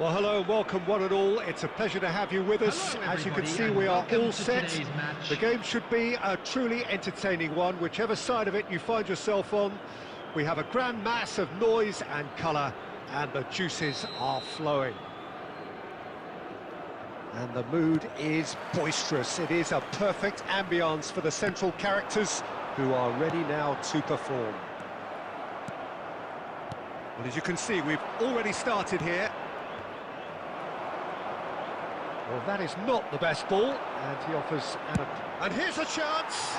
Well, hello and welcome one and all. It's a pleasure to have you with us. Hello, As you can everybody, see, and we are welcome all to set. today's match. The game should be a truly entertaining one, whichever side of it you find yourself on. We have a grand mass of noise and colour, and the juices are flowing. And the mood is boisterous. It is a perfect ambience for the central characters who are ready now to perform. Well, as you can see, we've already started here. Well, that is not the best ball, and he offers and here's a chance!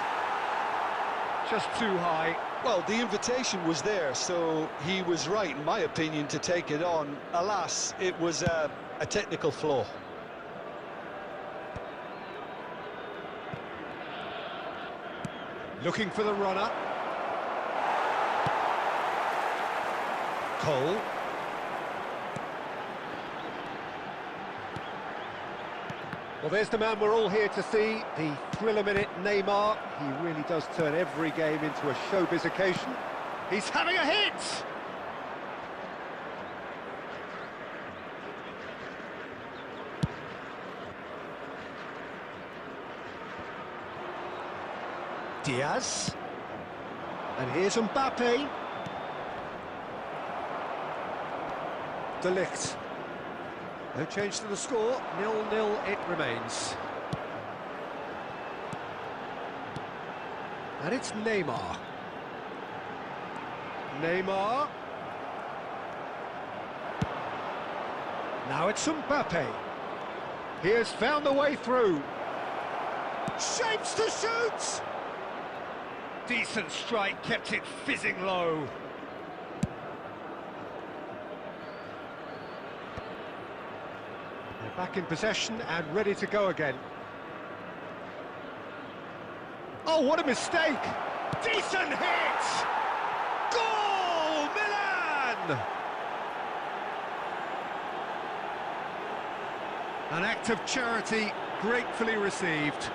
Just too high. Well, the invitation was there, so he was right, in my opinion, to take it on. Alas, it was a technical flaw. Looking for the runner. Cole. Well, there's the man we're all here to see, the thriller-minute Neymar. He really does turn every game into a showbiz occasion. He's having a hit! Diaz. And here's Mbappe. De Ligt. No change to the score, 0-0 it remains. And it's Neymar. Neymar. Now it's Mbappe. He has found the way through. Shapes to shoot! Decent strike, kept it fizzing low. Back in possession and ready to go again. Oh, what a mistake! Decent hit! Goal, Milan! An act of charity gratefully received.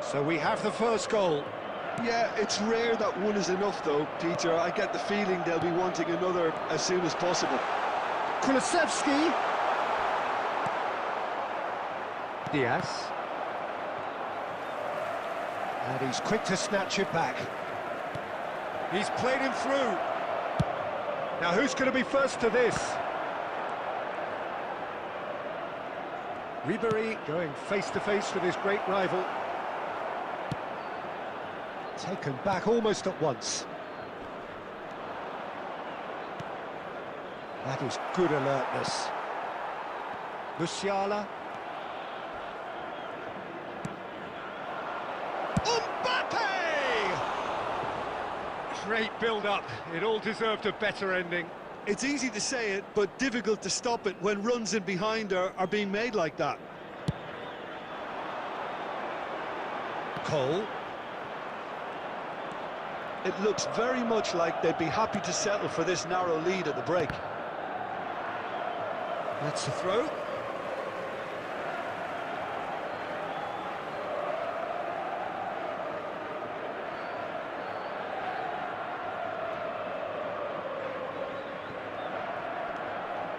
So we have the first goal. Yeah, it's rare that one is enough, though, Peter. I get the feeling they'll be wanting another as soon as possible. Kulusevski. Diaz. And he's quick to snatch it back. He's played him through. Now who's going to be first to this? Ribéry going face-to-face with his great rival. Taken back almost at once. That is good alertness. Musiala. Mbappe! Great build-up. It all deserved a better ending. It's easy to say it, but difficult to stop it when runs in behind are being made like that. Cole. It looks very much like they'd be happy to settle for this narrow lead at the break. That's the throw.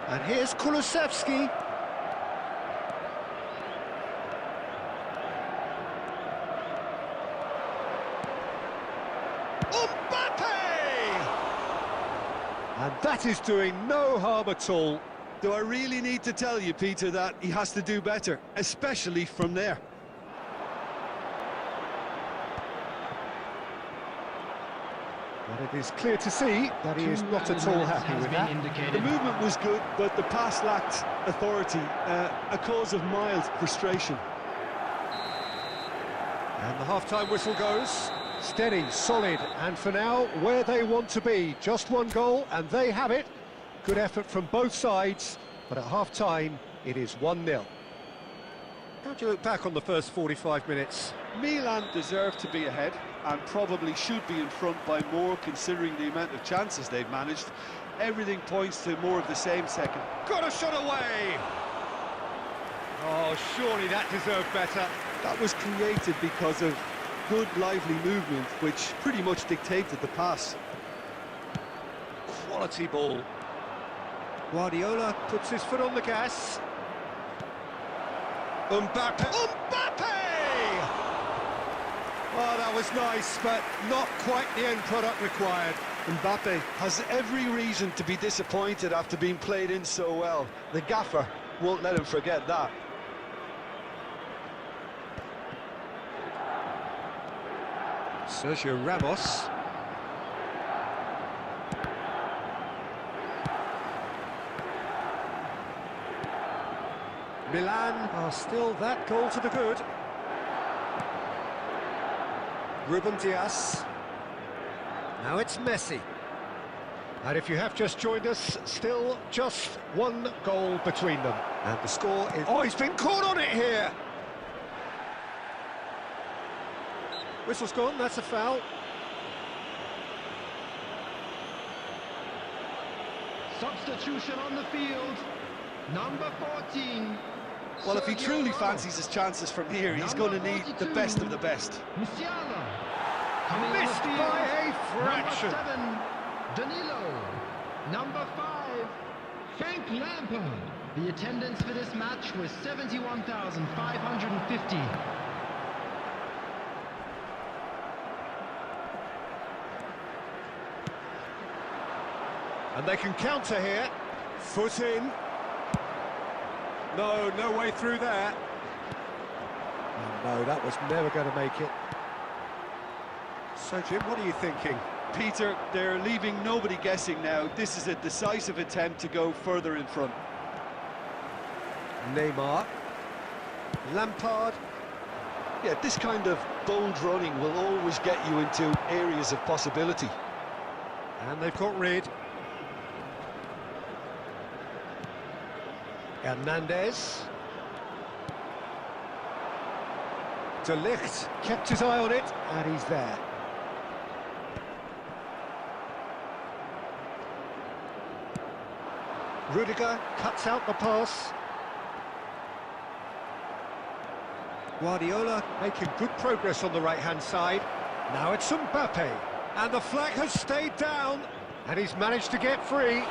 And here's Kulusevski. And that is doing no harm at all. Do I really need to tell you, Peter, that he has to do better, especially from there? But it is clear to see that he is not at all happy with that. The movement was good, but the pass lacked authority, a cause of mild frustration. And the half-time whistle goes. Steady, solid, and for now, where they want to be. Just one goal, and they have it. Good effort from both sides, but at half-time, it is 1-0. How do you look back on the first 45 minutes? Milan deserve to be ahead, and probably should be in front by more, considering the amount of chances they've managed. Everything points to more of the same second. Got a shot away! Oh, surely that deserved better. That was created because of good, lively movement, which pretty much dictated the pass. Quality ball. Guardiola puts his foot on the gas. Mbappe! Oh, that was nice, but not quite the end product required. Mbappe has every reason to be disappointed after being played in so well. The gaffer won't let him forget that. Sergio Ramos. Milan are still that goal to the good. Ruben Dias. Now it's Messi. And if you have just joined us, still just one goal between them. And the score is... Oh, he's been caught on it here! Whistle's gone, that's a foul. Substitution on the field, number 14. Well, if he truly fancies his chances from here, he's going to need the best of the best. Musiala. Coming on the Missed field, by a fraction. Number 7, Danilo. Number 5, Frank Lampard. The attendance for this match was 71,550. And they can counter here. Foot in. No, no way through there. No, that was never going to make it. So, Jim, what are you thinking? Peter, they're leaving nobody guessing now. This is a decisive attempt to go further in front. Neymar. Lampard. Yeah, this kind of bold running will always get you into areas of possibility. And they've got rid. Hernandez. De Ligt kept his eye on it, and he's there. Rudiger cuts out the pass. Guardiola making good progress on the right-hand side. Now it's Mbappe, and the flag has stayed down, and he's managed to get free.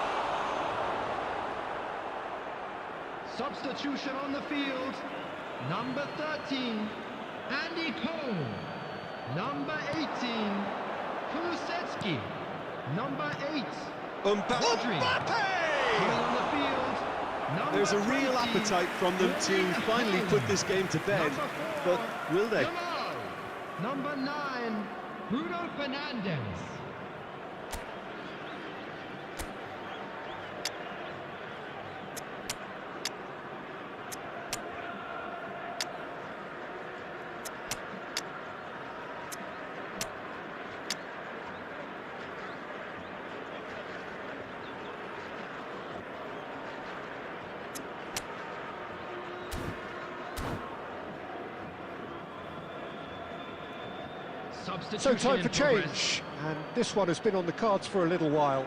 Substitution on the field, number 13, Andy Cole. Number 18, Kulusevski. Number 8, Rodri. Coming on the field, number There's a real 20, appetite from them to finally put this game to bed, Number 4, but will they? Jamal. Number 9, Bruno Fernandes. So time for in progress. change, and this one has been on the cards for a little while.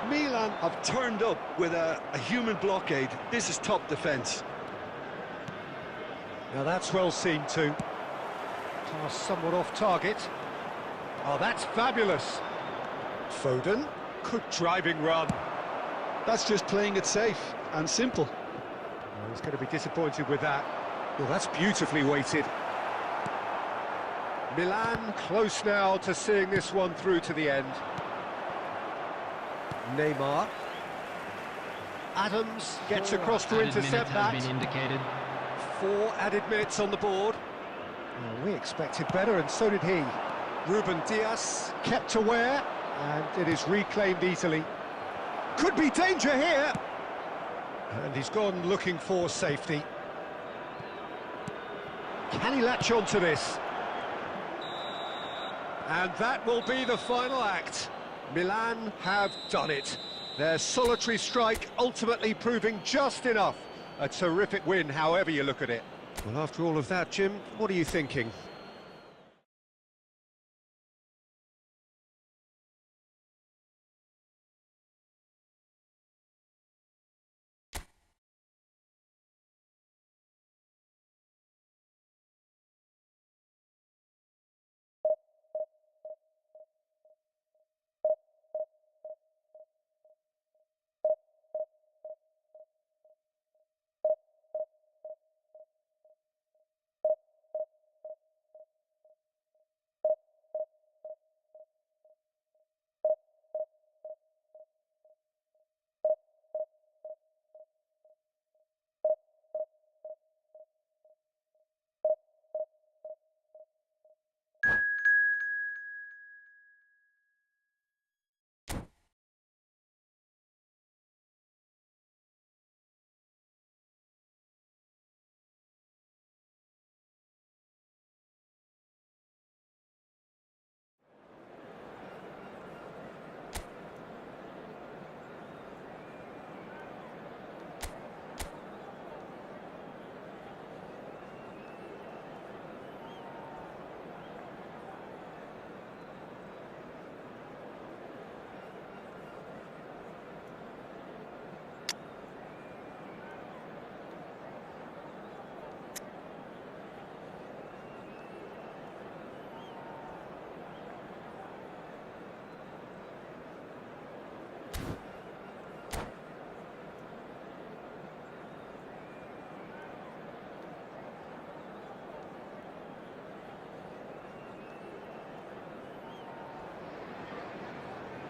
Milan have turned up with a human blockade. This is top defence. Now that's well seen too. Pass somewhat off target. Oh, that's fabulous. Foden, good driving run. That's just playing it safe and simple. Oh, he's going to be disappointed with that. Well, that's beautifully weighted. Milan close now to seeing this one through to the end. Neymar. Adams gets across to intercept that. Been indicated. 4 added minutes on the board. Well, we expected better, and so did he. Ruben Dias kept aware, and it is reclaimed easily. Could be danger here. And he's gone looking for safety. Can he latch on to this? And that will be the final act. Milan have done it. Their solitary strike ultimately proving just enough. A terrific win, however you look at it. Well, after all of that, Jim, what are you thinking?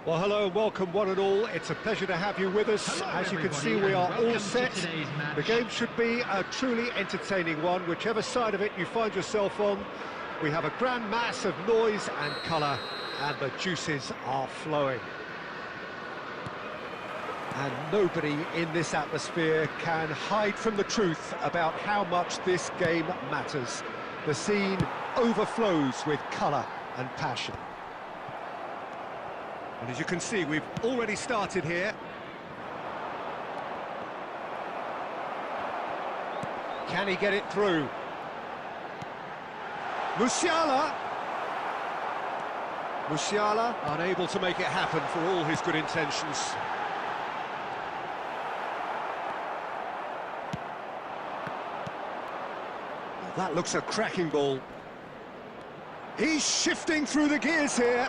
Well, hello and welcome one and all. It's a pleasure to have you with us. Hello, As you can see, everybody, we are and all welcome to set. today's match. The game should be a truly entertaining one, whichever side of it you find yourself on. We have a grand mass of noise and colour, and the juices are flowing. And nobody in this atmosphere can hide from the truth about how much this game matters. The scene overflows with colour and passion. And as you can see, we've already started here. Can he get it through? Musiala unable to make it happen for all his good intentions. Well, that looks a cracking ball. He's shifting through the gears here.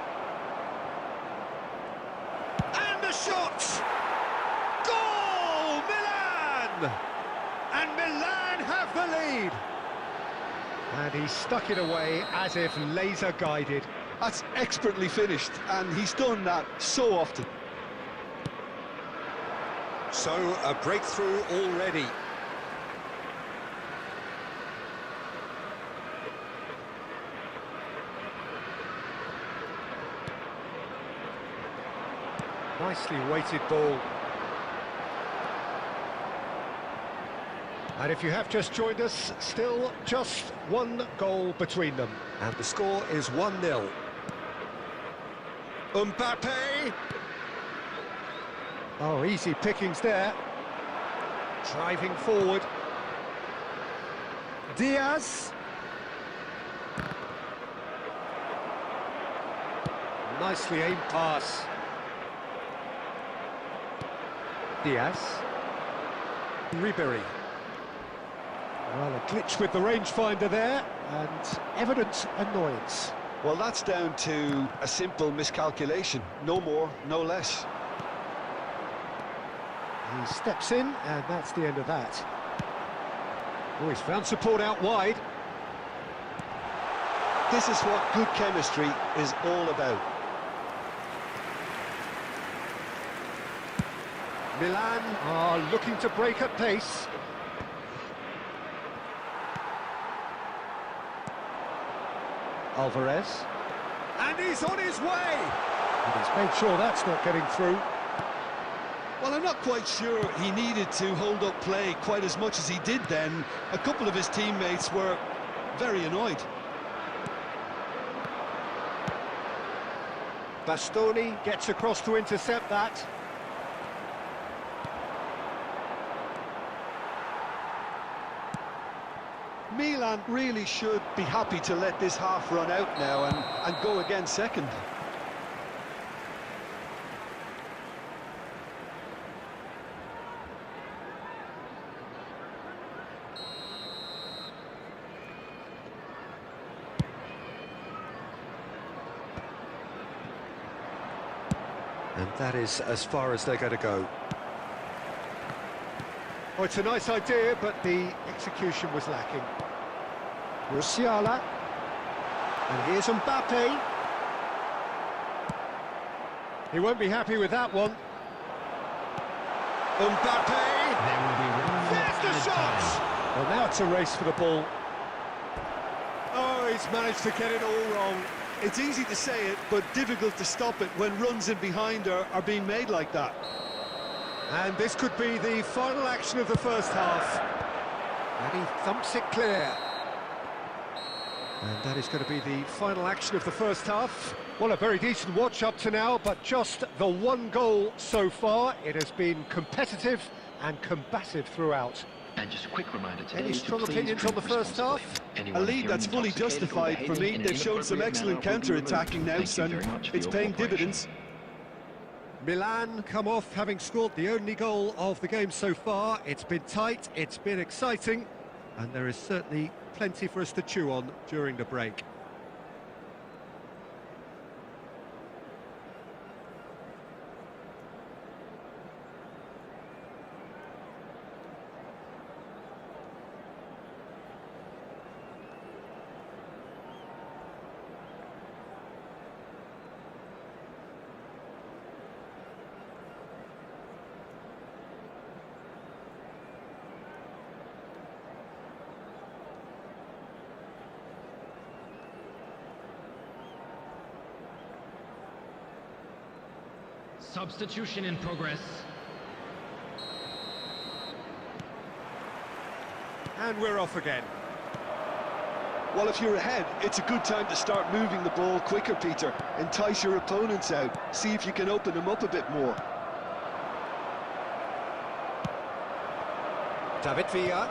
And a shot! Goal! Milan! And Milan have the lead. And he stuck it away as if laser-guided. That's expertly finished, and he's done that so often. So, a breakthrough already. Nicely weighted ball. And if you have just joined us, still just one goal between them. And the score is 1-0. Mbappe! Oh, easy pickings there. Driving forward. Diaz. Nicely aimed pass. Diaz. Ribery. Well, a glitch with the rangefinder there, and evident annoyance. Well, that's down to a simple miscalculation. No more, no less. He steps in, and that's the end of that. Oh, he's found support out wide. This is what good chemistry is all about. Milan are looking to break at pace. Alvarez. And he's on his way! And he's made sure that's not getting through. Well, I'm not quite sure he needed to hold up play quite as much as he did then. A couple of his teammates were very annoyed. Bastoni gets across to intercept that. Milan really should be happy to let this half run out now and go again second. And that is as far as they're going to go. Oh, it's a nice idea, but the execution was lacking. Musiala. And here's Mbappe. He won't be happy with that one. Mbappe. There will be one There's the added shot! time. Well, now it's a race for the ball. Oh, he's managed to get it all wrong. It's easy to say it, but difficult to stop it when runs in behind are being made like that. And this could be the final action of the first half. And he thumps it clear. And that is going to be the final action of the first half. Well, a very decent watch up to now, but just the one goal so far. It has been competitive and combative throughout. And just a quick reminder today. Any strong opinions on the first half? A lead that's fully justified for me. They've shown some excellent counter-attacking now, and it's paying dividends. Milan come off having scored the only goal of the game so far. It's been tight, it's been exciting, and there is certainly plenty for us to chew on during the break. Substitution in progress. And we're off again. Well, if you're ahead, it's a good time to start moving the ball quicker, Peter. Entice your opponents out. See if you can open them up a bit more. David Villa.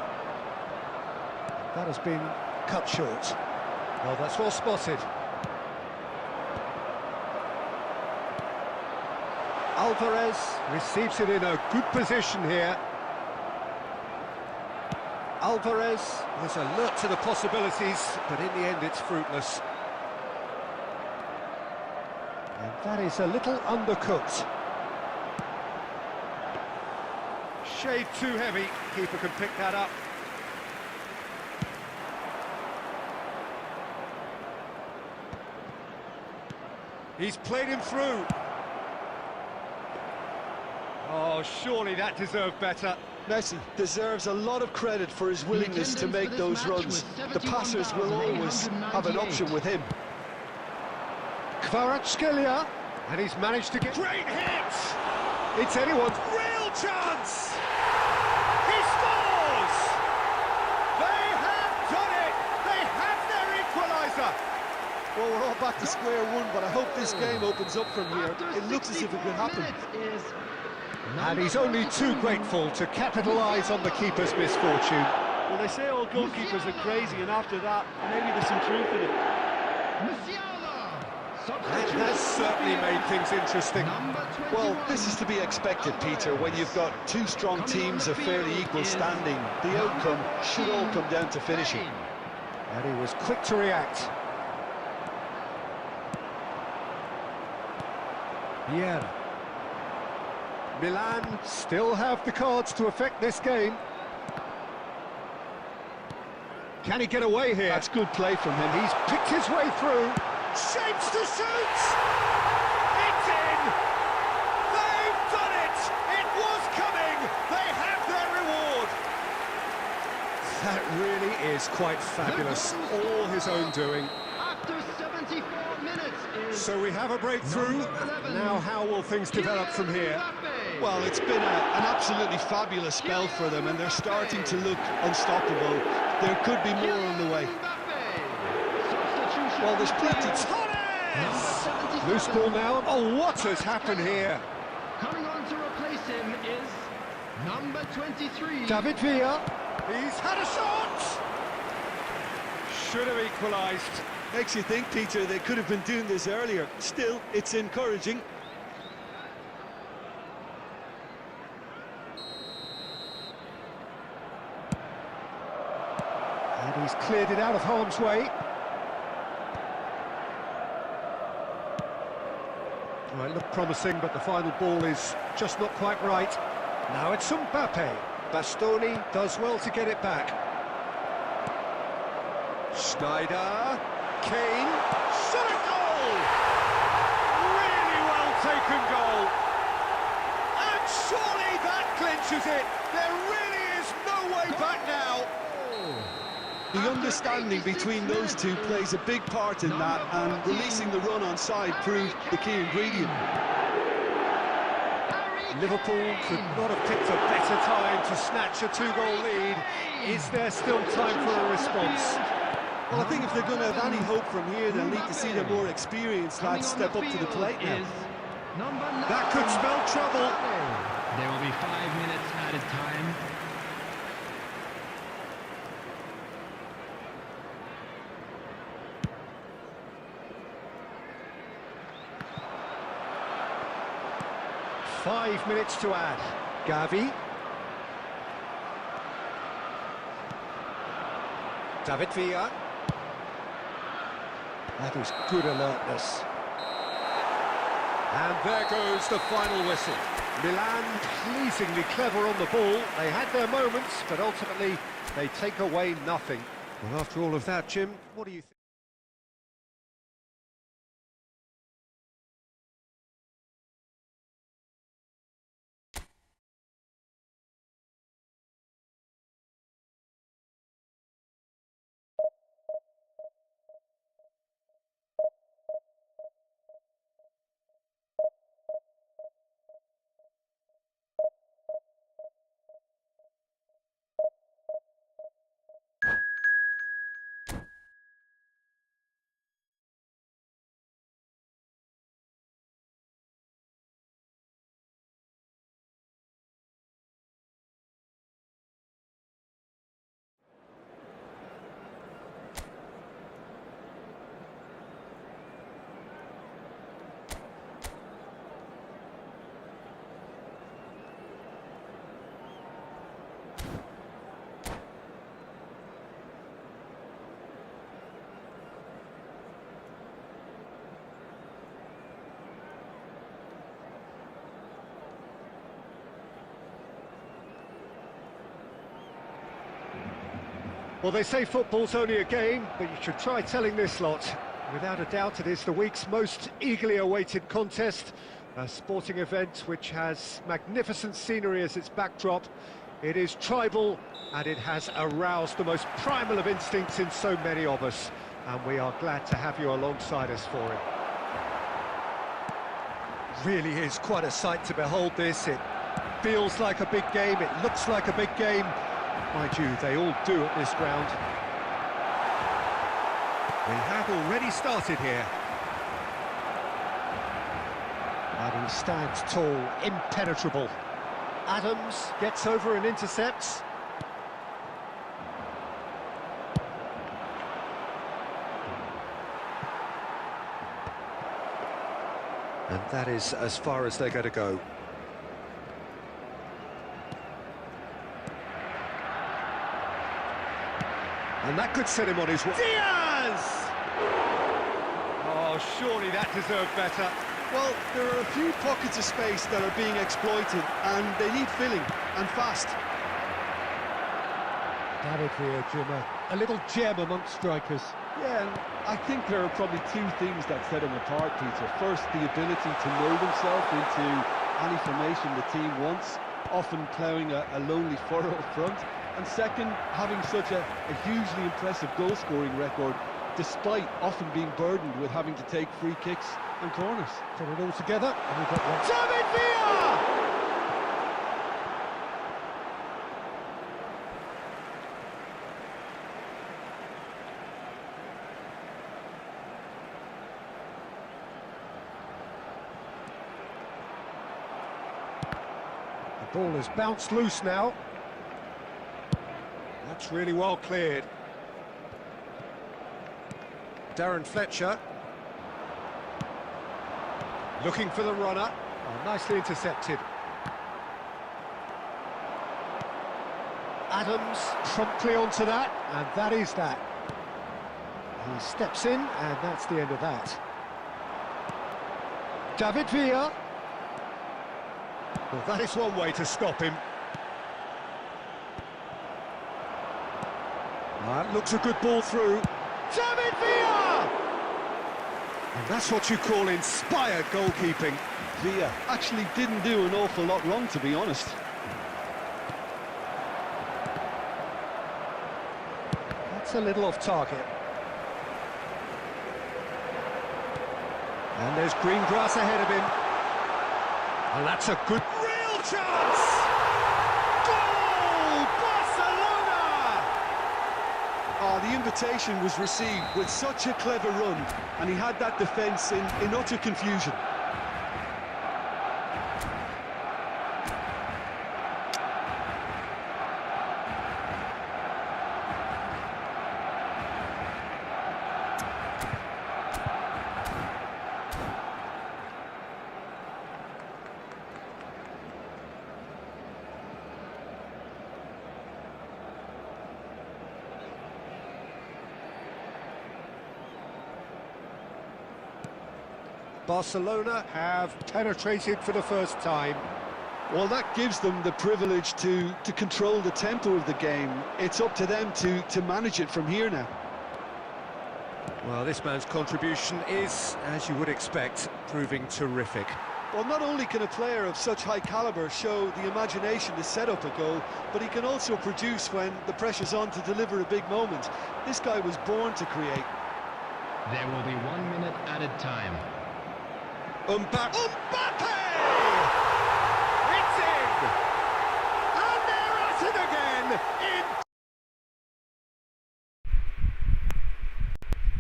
That has been cut short. Well, that's well spotted. Alvarez receives it in a good position here. Alvarez is alert to the possibilities, but in the end it's fruitless. And that is a little undercooked. Shade too heavy, keeper can pick that up. He's played him through. Oh, surely that deserved better. Messi deserves a lot of credit for his willingness to make those runs. The passers will always have an option with him. Kvaratskhelia, and he's managed to get... Great hit! It's anyone's real chance! He scores! They have done it! They have their equaliser! Well, we're all back to square one, but I hope this game opens up from here. It looks as if it could happen. And he's only too grateful to capitalise on the keeper's misfortune. Well, they say all goalkeepers are crazy, and after that, maybe there's some truth in it. That has certainly made things interesting. Well, this is to be expected, Peter, when you've got two strong teams of fairly equal standing. The outcome should all come down to finishing. And he was quick to react. Vieira. Milan still have the cards to affect this game. Can he get away here? That's good play from him. He's picked his way through. Shapes to shoot! It's in! They've done it! It was coming! They have their reward! That really is quite fabulous. All his own doing. After 74 minutes So we have a breakthrough. Now how will things develop from here? Well, it's been an absolutely fabulous spell for them, and they're starting to look unstoppable. There could be more on the way. Well, there's plenty. Torres! Loose ball now. Oh, what has happened here? Coming on to replace him is number 23. David Villa. He's had a shot! Should have equalised. Makes you think, Peter, they could have been doing this earlier. Still, it's encouraging. And he's cleared it out of harm's way. Well, it looked promising, but the final ball is just not quite right. Now it's Mbappe. Bastoni does well to get it back. Schneider. Kane. Shot a goal! Really well taken goal. And surely that clinches it. There really is no way back now. The understanding between those two plays a big part in that, and releasing the run on side proved the key ingredient. Liverpool could not have picked a better time to snatch a two-goal lead. Is there still time for a response? Well, I think if they're going to have any hope from here, they'll need to see their more experienced lads step up to the plate now. That could spell trouble. There will be 5 minutes added time. Five minutes to add. Gavi. David Villa. That is good alertness. And there goes the final whistle. Milan pleasingly clever on the ball. They had their moments, but ultimately they take away nothing. Well, after all of that, Jim, what do you think? Well, they say football's only a game, but you should try telling this lot. Without a doubt, it is the week's most eagerly awaited contest, a sporting event which has magnificent scenery as its backdrop. It is tribal, and it has aroused the most primal of instincts in so many of us, and we are glad to have you alongside us for it. Really is quite a sight to behold this. It feels like a big game, it looks like a big game. Mind you, they all do at this ground. We have already started here. And he stands tall, impenetrable. Adams gets over and intercepts. And that is as far as they're going to go. And that could set him on his way. Diaz! Oh, surely that deserved better. Well, there are a few pockets of space that are being exploited, and they need filling, and fast. David Villa, Jimmer, a little gem amongst strikers. Yeah, and I think there are probably two things that set him apart, Peter. First, the ability to mould himself into any formation the team wants, often ploughing a lonely furrow up front. And second, having such a hugely impressive goal-scoring record, despite often being burdened with having to take free kicks and corners. Put it all together, and we've got one. David Villa! The ball has bounced loose now. That's really well cleared. Darren Fletcher. Looking for the runner. Oh, nicely intercepted. Adams promptly onto that, and that is that. He steps in, and that's the end of that. David Villa. Well, that is one way to stop him. That looks a good ball through. David Villa! And that's what you call inspired goalkeeping. Villa actually didn't do an awful lot wrong, to be honest. That's a little off target. And there's green grass ahead of him. And that's a good... Real chance! Goal! Barcelona! Oh, the invitation was received with such a clever run, and he had that defence in utter confusion. Barcelona have penetrated for the first time. Well, that gives them the privilege to control the tempo of the game. It's up to them to manage it from here now. Well, this man's contribution is, as you would expect, proving terrific. Well, not only can a player of such high calibre show the imagination to set up a goal, but he can also produce when the pressure's on to deliver a big moment. This guy was born to create. There will be 1 minute added time. Mbappe! It's in! And they're at it again! In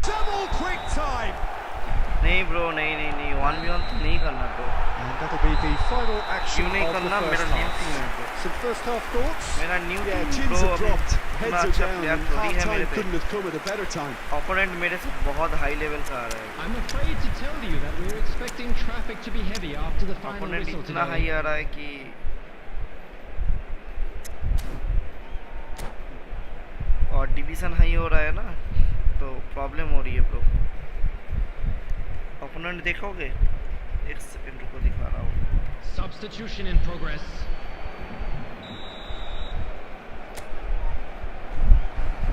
double quick time! नहीं bro नहीं 1v1 तो नहीं करना तो And that'll be the final action क्यों नहीं of the करना first मेरा न्यू half. टीम है तो Some first half thoughts? मेरा new Yeah, team chins bro have dropped, heads are अच्छा down, प्लेयर and थोड़ी है half-time मेरे पे couldn't have come at a better time. Opponent मेरे से बहुत हाई लेवल का आ रहा है I'm afraid to tell you that we're expecting traffic to be heavy after the final opponent whistle इतना हाई today. आ रहा है कि और डिवीजन हाई हो रहा है ना तो प्रॉब्लम हो रही है ब्रो ओपोनेंट देखोगे एक सेकंड रुको दिखा रहा हूँ Substitution in progress.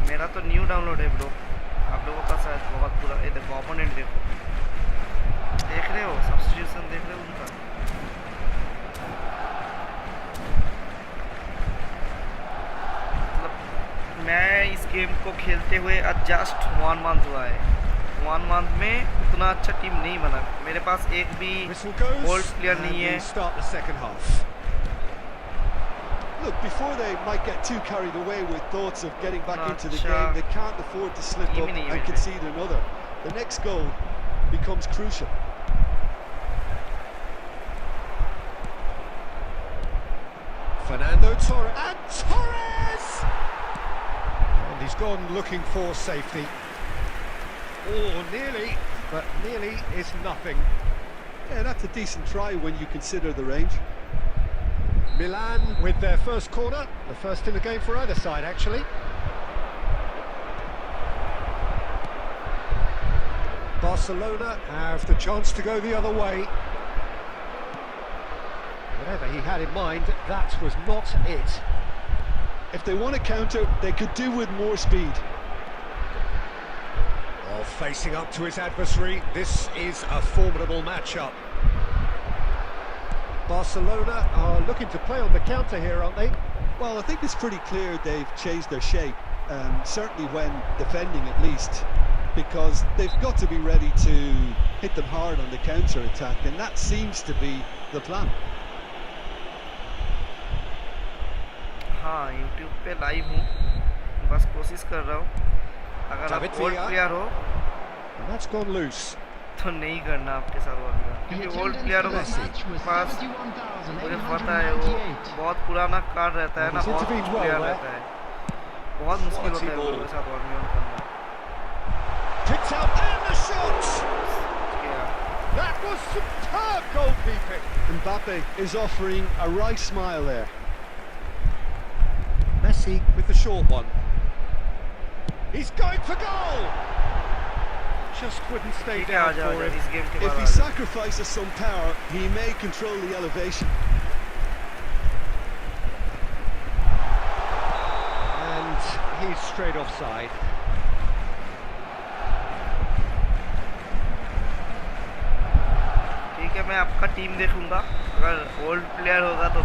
मेरा तो न्यू डाउनलोड है ब्रो, आप लोगों का शायद बहुत पूरा। ये देखो ओपोनेंट देखो, देख रहे हो सब्स्टिट्यूशन, देख रहे हो उनका। मतलब मैं इस गेम को खेलते हुए जस्ट 1 मंथ हुआ है। 1 मंथ में उतना अच्छा टीम नहीं बना, मेरे पास एक भी ओल्ड प्लेयर नहीं है। Start the second half. Look, before they might get too carried away with thoughts of getting back into the Acha. game, they can't afford to slip Team up ही नहीं है and वैसे। concede another. The next goal becomes crucial. Fernando Torres. And Torres! And he's gone looking for safety. Oh, nearly, but nearly is nothing. Yeah, that's a decent try when you consider the range. Milan with their first corner, the first in the game for either side, actually. Barcelona have the chance to go the other way. Whatever he had in mind, that was not it. If they want to counter, they could do with more speed. Well, facing up to his adversary, this is a formidable matchup. Barcelona are looking to play on the counter here, aren't they? Well, I think it's pretty clear they've changed their shape, certainly when defending at least, because they've got to be ready to hit them hard on the counter-attack, and that seems to be the plan. हाँ, YouTube पे live हूँ, बस कोशिश कर रहा हूँ। अगर आप ओल्ड प्लेयर हो And that's gone loose. तो नहीं करना आपके साथ वाला, क्योंकि ओल्ड प्लेयर के पास मुझे पता है वो बहुत पुराना कार्ड रहता है ना, बहुत प्लेयर रहता है, बहुत मुश्किल होता है उनके साथ वर्मियोन करना। Picked up and the shot! That was superb goalkeeping. Mbappe is offering a right smile there. Messi with the short one. He's going for goal! Just wouldn't stay down for him. इस game के If बाद he sacrifices some power, he may control the elevation. And he's straight offside. ठीक है, मैं आपका team देखूंगा, अगर old player होगा तो।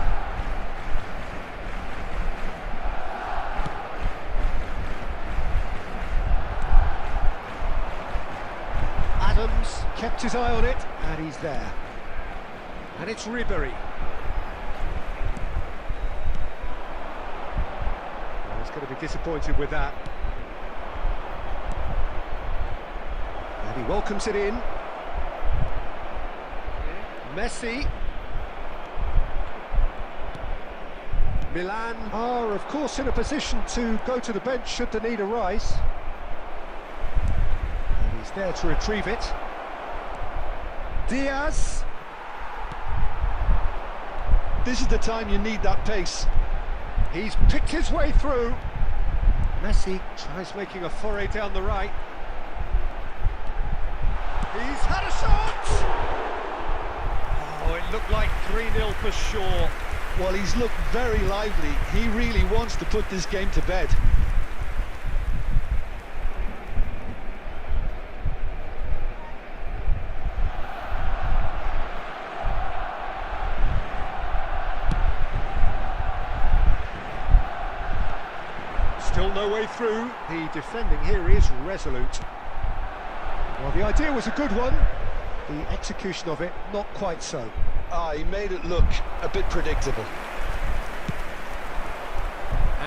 Adams kept his eye on it, and he's there. And it's Ribery. Well, he's going to be disappointed with that. And he welcomes it in. Messi. Milan are, of course, in a position to go to the bench should the need arise. And he's there to retrieve it. Diaz. This is the time you need that pace. He's picked his way through. Messi tries making a foray down the right. He's had a shot! Oh, it looked like 3-0 for sure. Well, he's looked very lively. He really wants to put this game to bed. Still no way through. The defending here is resolute. Well, the idea was a good one. The execution of it, not quite so. He made it look a bit predictable.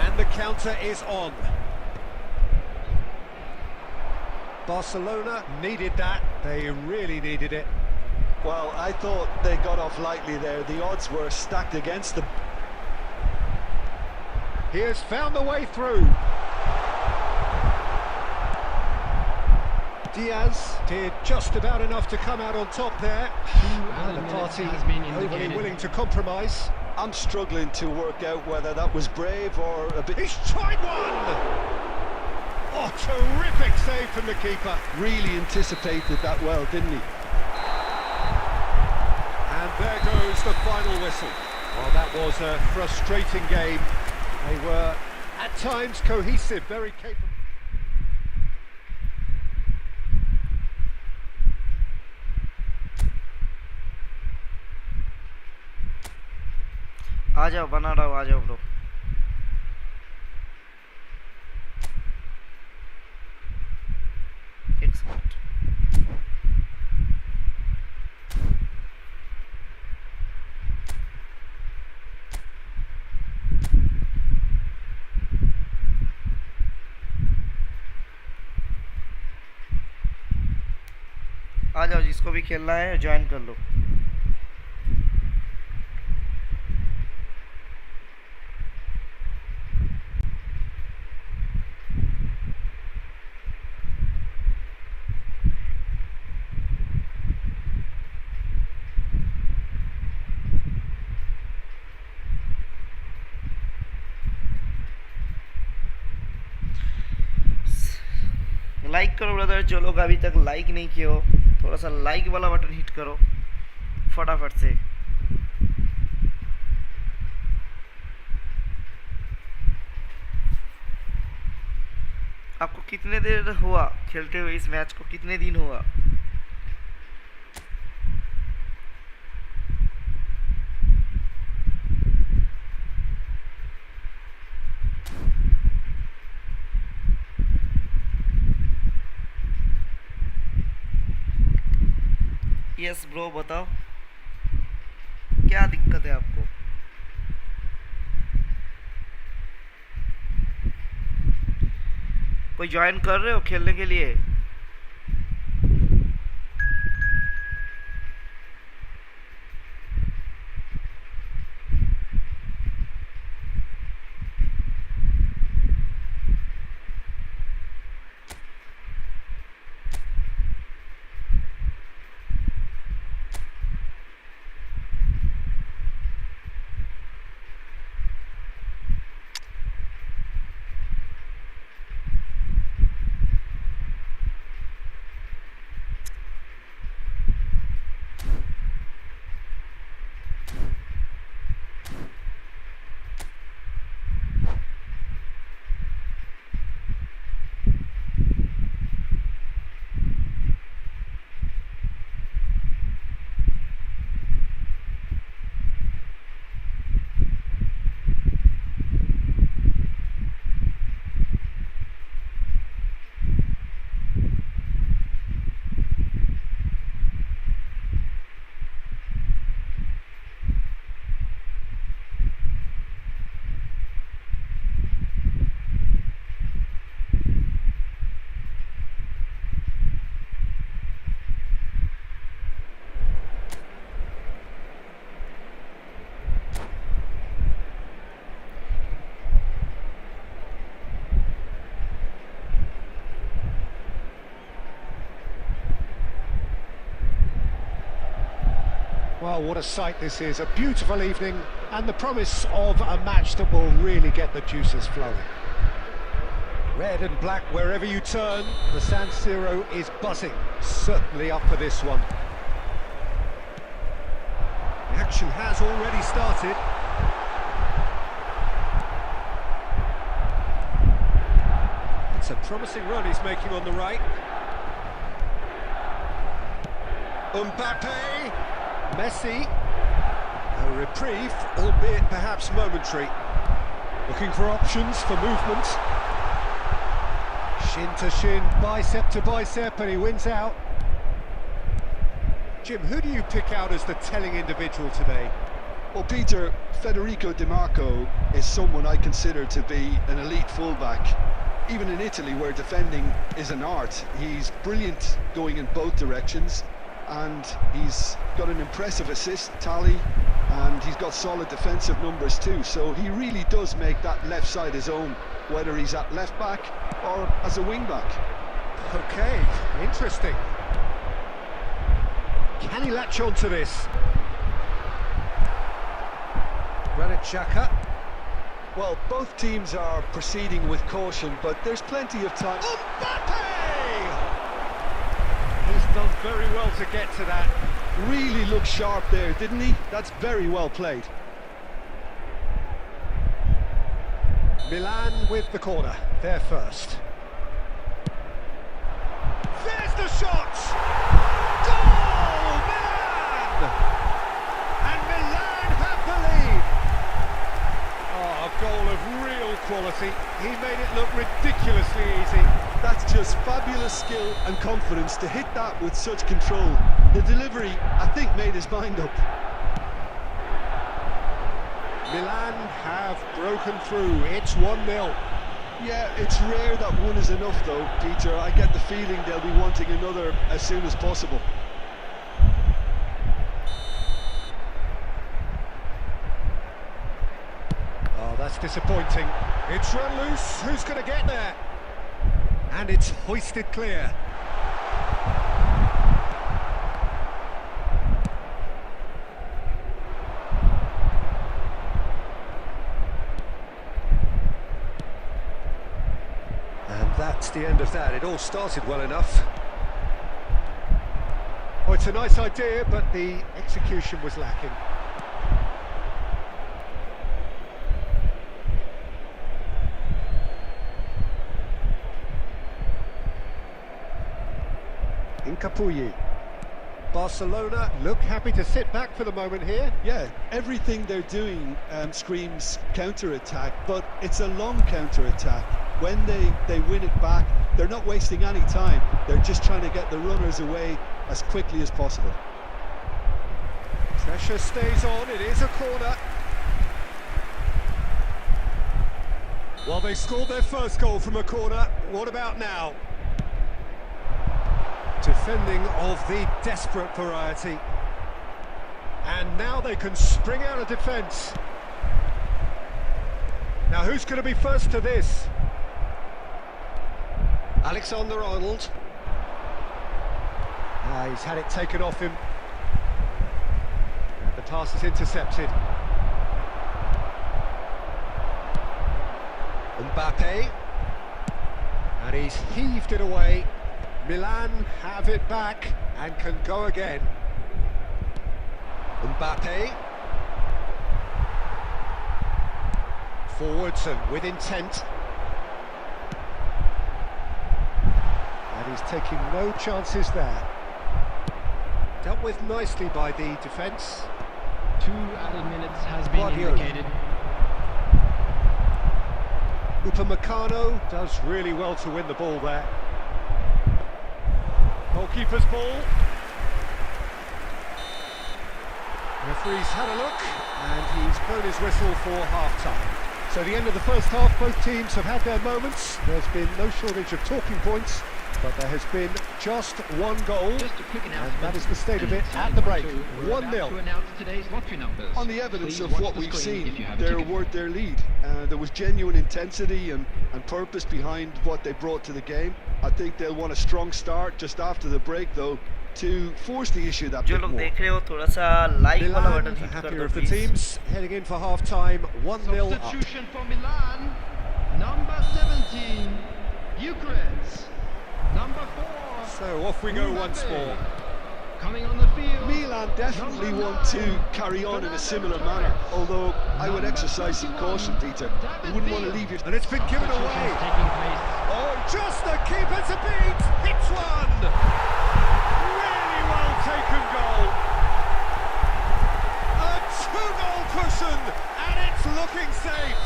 And the counter is on. Barcelona needed that. They really needed it. Well, I thought they got off lightly there. The odds were stacked against them. He has found the way through. Diaz did just about enough to come out on top there. And the party overly willing to compromise. I'm struggling to work out whether that was brave or a bit... He's tried one! Oh, terrific save from the keeper. Really anticipated that well, didn't he? And there goes the final whistle. Well, that was a frustrating game. They were, at times, cohesive, very capable. आ जाओ, बना रहा हूँ, आ जाओ bro. एक second. आ जाओ, जिसको भी खेलना है ज्वाइन कर लो। लाइक करो ब्रदर, जो लोग अभी तक लाइक नहीं किए हो, थोड़ा सा लाइक वाला बटन हिट करो फटाफट से। आपको कितने देर हुआ खेलते हुए इस मैच को, कितने दिन हुआ? यस ब्रो, बताओ क्या दिक्कत है आपको? कोई ज्वाइन कर रहे हो खेलने के लिए? Well, what a sight this is. A beautiful evening and the promise of a match that will really get the juices flowing. Red and black wherever you turn, the San Siro is buzzing. Certainly up for this one. The action has already started. It's a promising run he's making on the right. Mbappe, Messi, a reprieve, albeit perhaps momentary. Looking for options for movement. Shin to shin, bicep to bicep, and he wins out. Jim, who do you pick out as the telling individual today? Well, Peter, Federico Di Marco is someone I consider to be an elite fullback. Even in Italy, where defending is an art, he's brilliant going in both directions, and he's got an impressive assist tally, and he's got solid defensive numbers too, so he really does make that left side his own, whether he's at left back or as a wing back. Okay, interesting. Can he latch on to this? Granit Xhaka. Well, both teams are proceeding with caution, but there's plenty of time. Mbappe! He's done very well to get to that. Really looked sharp there, didn't he? That's very well played. Milan with the corner, they're first. There's the shot! Goal! Milan! And Milan have the lead! quality. He made it look ridiculously easy. That's just fabulous skill and confidence to hit that with such control. The delivery, I think, made his mind up. Milan have broken through. It's 1-0. Yeah, it's rare that one is enough though, Peter. I get the feeling they'll be wanting another as soon as possible. Oh, that's disappointing. It's run loose. Who's going to get there? And it's hoisted clear. And that's the end of that. It all started well enough. Oh, it's a nice idea, but the execution was lacking. Capulli. Barcelona look happy to sit back for the moment here. Yeah, everything they're doing screams counter-attack, but it's a long counter-attack. When they win it back, they're not wasting any time. They're just trying to get the runners away as quickly as possible. Pressure stays on, it is a corner. Well, they scored their first goal from a corner. What about now? Defending of the desperate variety. And now they can spring out of defence. Now who's going to be first to this? Alexander-Arnold. He's had it taken off him. And the pass is intercepted. Mbappe. And he's heaved it away. Milan have it back and can go again. Mbappe. Forwards and with intent. And he's taking no chances there. Dealt with nicely by the defence. 2 added minutes has been indicated. Upamecano does really well to win the ball there. Goalkeeper's ball. Referee's had a look and he's blown his whistle for half-time. So the end of the first half, both teams have had their moments. There's been no shortage of talking points, but there has been just one goal. Just a quick announcement. And that is the state of it at the break. 1-0. On the evidence of what we've seen, they're worth their lead. There was genuine intensity and purpose behind what they brought to the game. I think they'll want a strong start just after the break, though, to force the issue that bit more. Milan happier of the teams heading in for half-time, 1-0 up. Substitution for Milan, number 17, Eucharist, number 4. So off we go once more. Coming on the field, Milan definitely want to carry on in a similar manner, although I would exercise some caution, Peter. You wouldn't want to leave your... And it's been given away. taking place. Oh, just the keeper to beat. Hits one. Really well taken goal. A 2-goal cushion, and it's looking safe.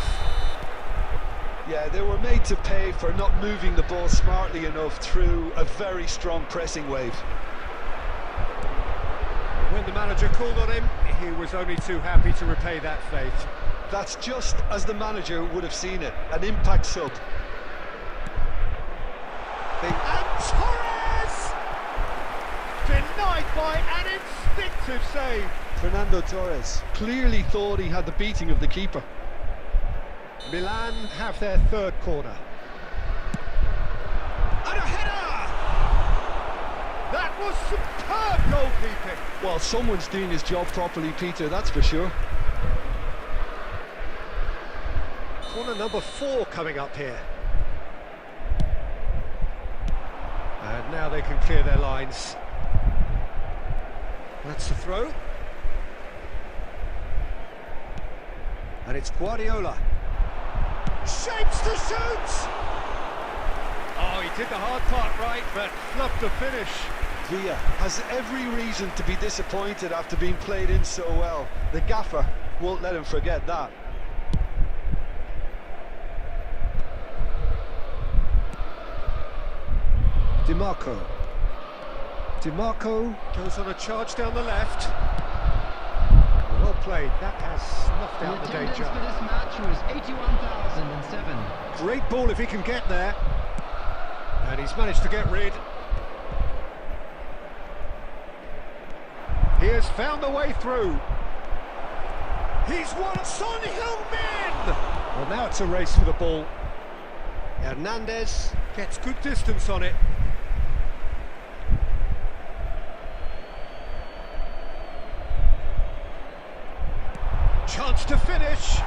Yeah, they were made to pay for not moving the ball smartly enough through a very strong pressing wave. When the manager called on him, he was only too happy to repay that faith. That's just as the manager would have seen it, an impact sub. And Torres! Denied by an instinctive save. Fernando Torres clearly thought he had the beating of the keeper. Milan have their third corner. And a header! That was superb goalkeeping. Well, someone's doing his job properly, Peter, that's for sure. Corner number 4 coming up here. And now they can clear their lines. That's the throw. And it's Guardiola. Shapes to shoot! Oh, he did the hard part right, but fluffed the finish. Villa has every reason to be disappointed after being played in so well. The gaffer won't let him forget that. DiMarco. DiMarco goes on a charge down the left. Well played. That has snuffed out the danger. The attendance for this match was 81,007. Great ball if he can get there. And he's managed to get rid. He has found the way through. He's won. Son Heung-min! Well, now it's a race for the ball. Hernandez gets good distance on it. Chance to finish.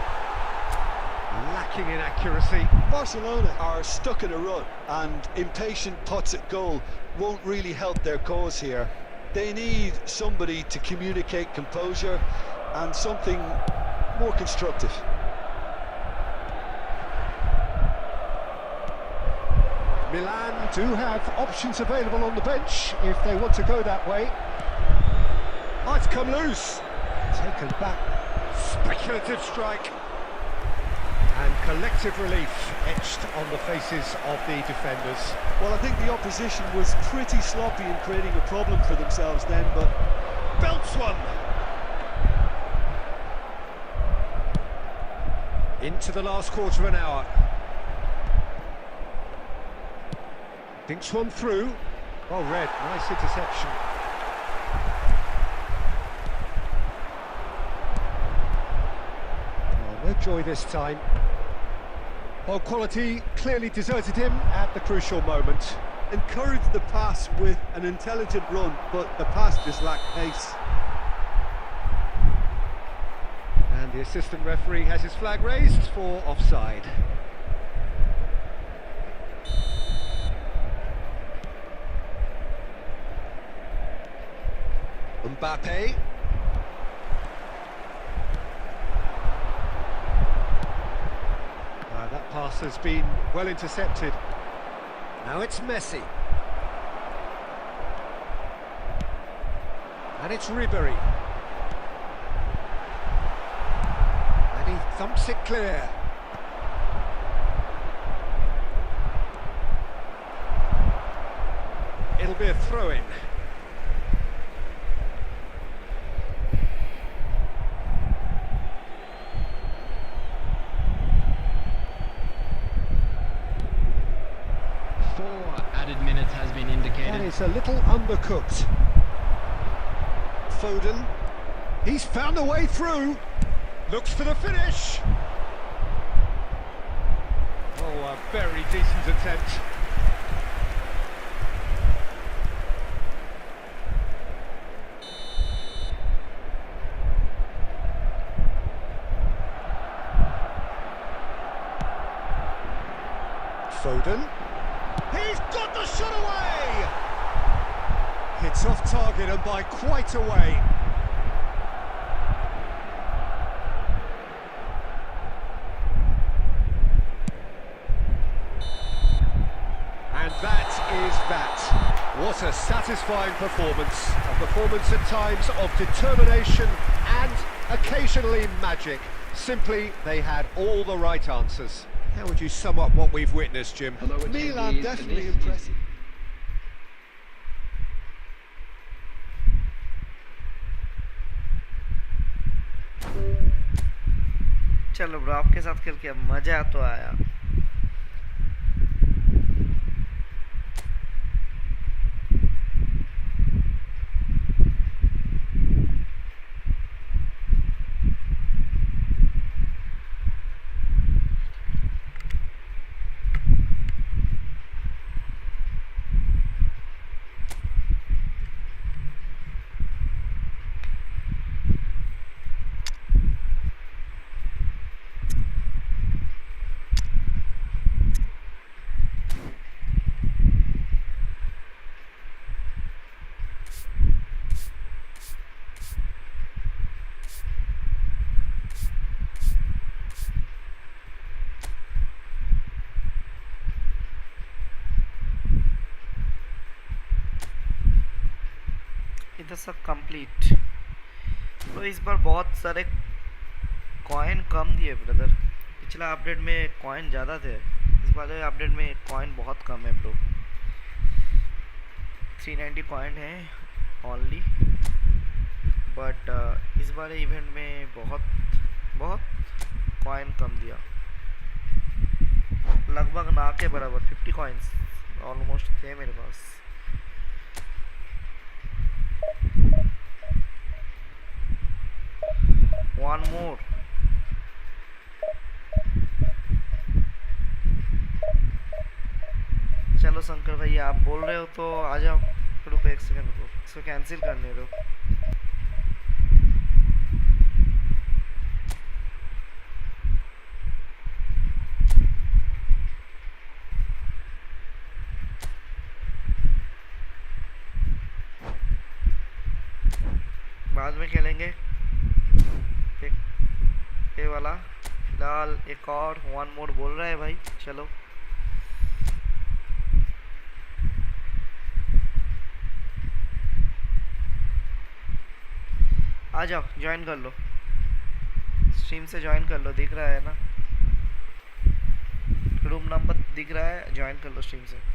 Lacking in accuracy. Barcelona are stuck in a rut, and impatient putts at goal won't really help their cause here. They need somebody to communicate composure and something more constructive. Milan do have options available on the bench if they want to go that way. Oh, it's come loose. Taken back. Speculative strike. And collective relief etched on the faces of the defenders. Well, I think the opposition was pretty sloppy in creating a problem for themselves then, but... Belts one! Into the last quarter of an hour. Dinks one through. Well read, nice interception. Oh, no joy this time. Well, quality clearly deserted him at the crucial moment. Encouraged the pass with an intelligent run, but the pass just lacked pace. And the assistant referee has his flag raised for offside. Mbappe. That pass has been well intercepted. Now it's Messi. And it's Ribery. And he thumps it clear. It'll be a throw-in. It's a little undercooked. Foden. He's found a way through. Looks for the finish. Oh, a very decent attempt. Foden. He's got the shot away! It's off target and by quite a way. And that is that. What a satisfying performance. A performance at times of determination and occasionally magic. Simply, they had all the right answers. How would you sum up what we've witnessed, Jim? Milan definitely impressive. चलो bro, आपके साथ खेल के मजा तो आया। इधर सब कंप्लीट। तो इस बार बहुत सारे कॉइन कम दिए ब्रदर। पिछला अपडेट में कॉइन ज़्यादा थे, इस बार अपडेट में कॉइन बहुत कम है ब्रो। 390 कॉइन है ओनली, बट इस बार इवेंट में बहुत कॉइन कम दिया, लगभग ना के बराबर 50 कॉइन्स ऑलमोस्ट थे मेरे पास। वन मोर, चलो शंकर भैया आप बोल रहे हो तो आ जाओ। रुको एक सेकंड, रुको इसको कैंसिल करने दो। बाद में खेलेंगे ये वाला फिलहाल। एक और वन मोर बोल रहा है भाई, चलो आ जाओ, ज्वाइन कर लो, स्ट्रीम से ज्वाइन कर लो, दिख रहा है ना रूम नंबर दिख रहा है, ज्वाइन कर लो स्ट्रीम से।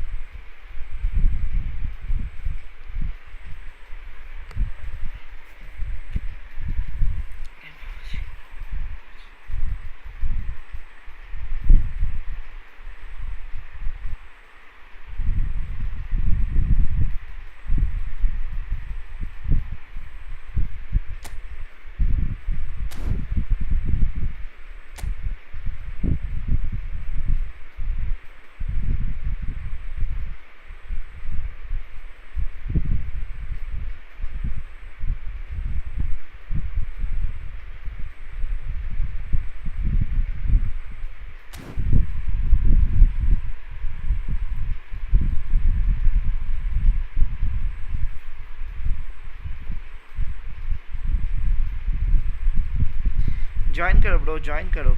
ज्वाइन करो ब्रो, ज्वाइन करो।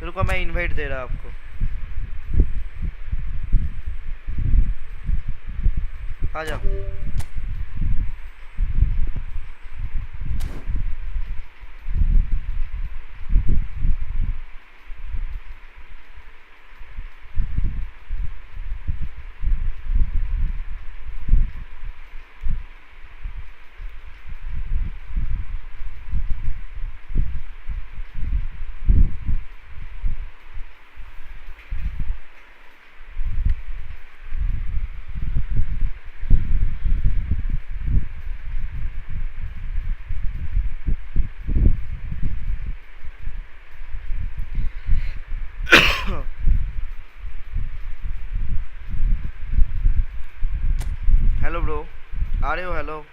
रुको मैं इनवाइट दे रहा आपको, आ जाओ। हेलो ब्रो, आ रहे हो? Hello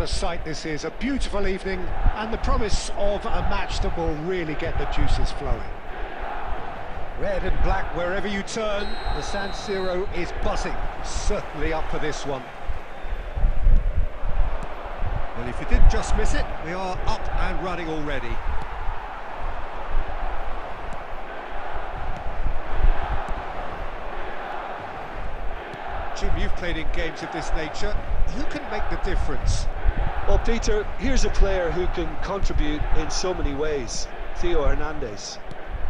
a sight this is, a beautiful evening, and the promise of a match that will really get the juices flowing. Red and black wherever you turn, the San Siro is buzzing, certainly up for this one. Well, if you didn't just miss it, we are up and running already. Jim, you've played in games of this nature. Who can make the difference? Well, Peter, here's a player who can contribute in so many ways. Theo Hernandez.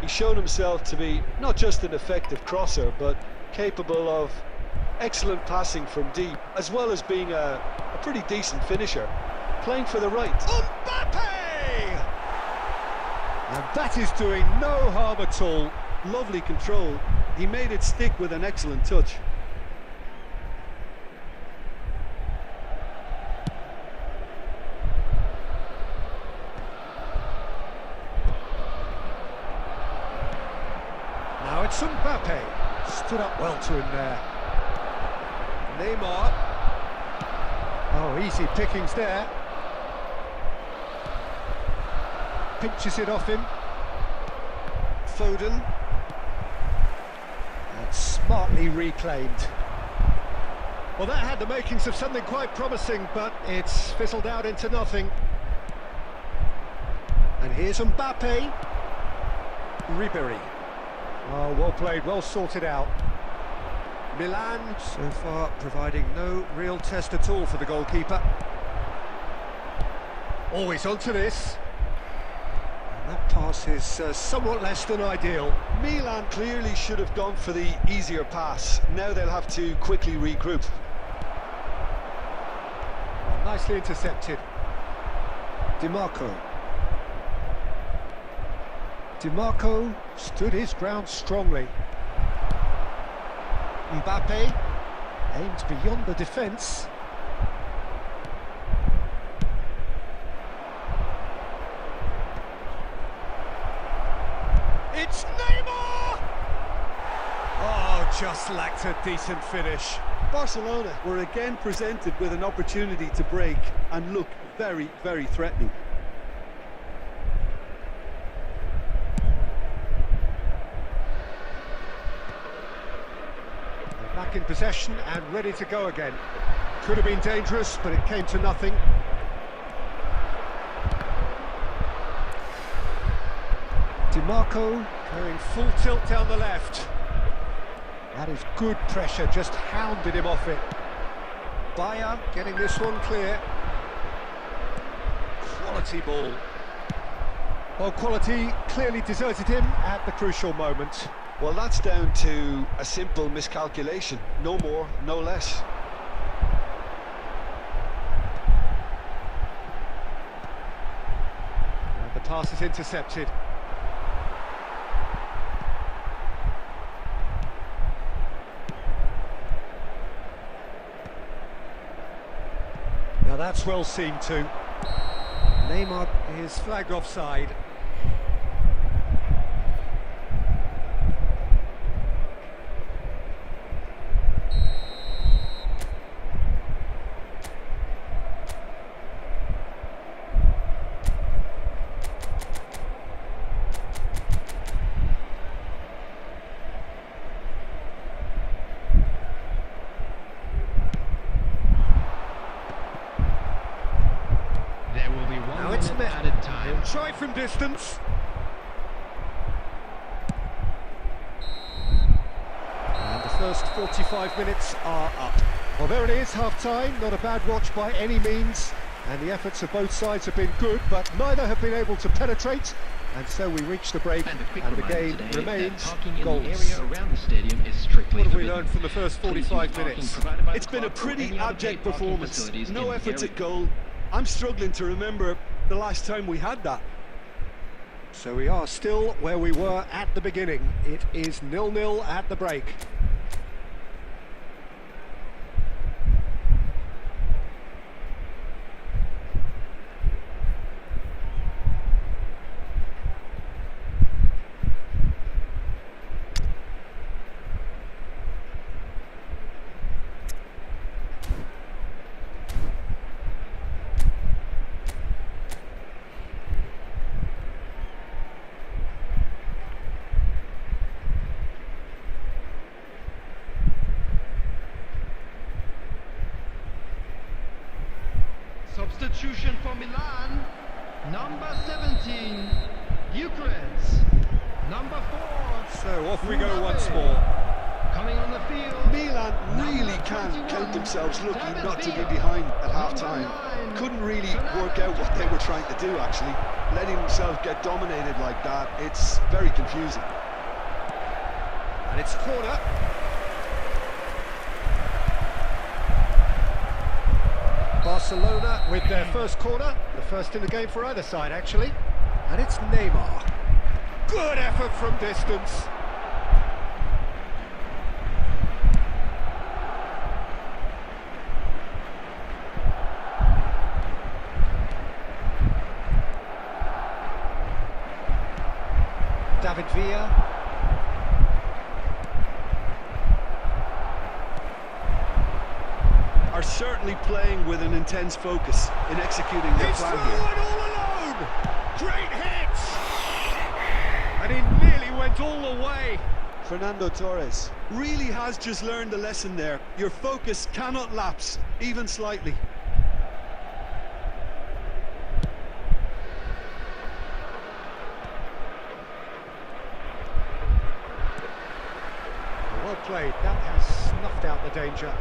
He's shown himself to be not just an effective crosser, but capable of excellent passing from deep, as well as being a pretty decent finisher. Playing for the right. Mbappe! And that is doing no harm at all. Lovely control. He made it stick with an excellent touch. Now it's Mbappe. Stood up well to him there. Neymar. Oh, easy pickings there. Pinches it off him. Foden. And smartly reclaimed. Well, that had the makings of something quite promising, but it's fizzled out into nothing. And here's Mbappe. Ribery. Oh, well played, well sorted out. Milan, so far, providing no real test at all for the goalkeeper. Always onto this. And that pass is somewhat less than ideal. Milan clearly should have gone for the easier pass. Now they'll have to quickly regroup. Well, nicely intercepted. DiMarco. DiMarco stood his ground strongly. Mbappe aimed beyond the defence. It's Neymar! Oh, just lacked a decent finish. Barcelona were again presented with an opportunity to break and look very, very threatening. Back in possession and ready to go again. Could have been dangerous, but it came to nothing. DiMarco going full tilt down the left. That is good pressure, just hounded him off it. Bayer getting this one clear. Quality ball. Well, quality clearly deserted him at the crucial moment. Well, that's down to a simple miscalculation. No more, no less. And the pass is intercepted. Now that's well seen too. Neymar is flagged offside. Try from distance. And the first 45 minutes are up. Well, there it is, half-time. Not a bad watch by any means. And the efforts of both sides have been good, but neither have been able to penetrate. And so we reach the break, and the game remains goalless. What have we learned from the first 45 minutes? It's been a pretty abject performance. No efforts at goal. I'm struggling to remember the last time we had that. So we are still where we were at the beginning. It is 0-0 at the break. substitution for Milan, number 17, Bucharest. Number 4. So off we go once more. Coming on the field. Milan really can't count themselves lucky not to be behind at half-time. Couldn't really work out what they were trying to do, actually. Letting themselves get dominated like that, it's very confusing. And it's a corner. Barcelona with their first corner. The first in the game for either side, actually. And it's Neymar. Good effort from distance. David Villa. Are certainly playing with an intense focus in executing their He's plan through here. it all alone! Great hit! And he nearly went all the way. Fernando Torres really has just learned a lesson there. Your focus cannot lapse, even slightly. Well played. That has snuffed out the danger.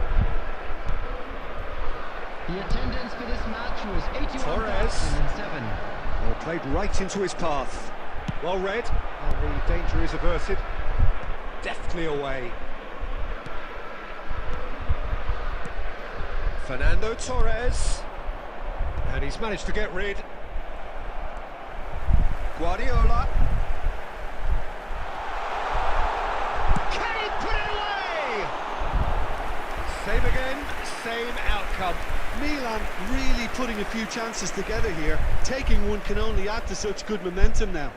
The attendance for this match was Torres. 81,007. Well played right into his path. Well read, and the danger is averted. Deftly away. Fernando Torres. And he's managed to get rid. Guardiola. Can he put it away? Same again, same outcome. Milan really putting a few chances together here. Taking one can only add to such good momentum now.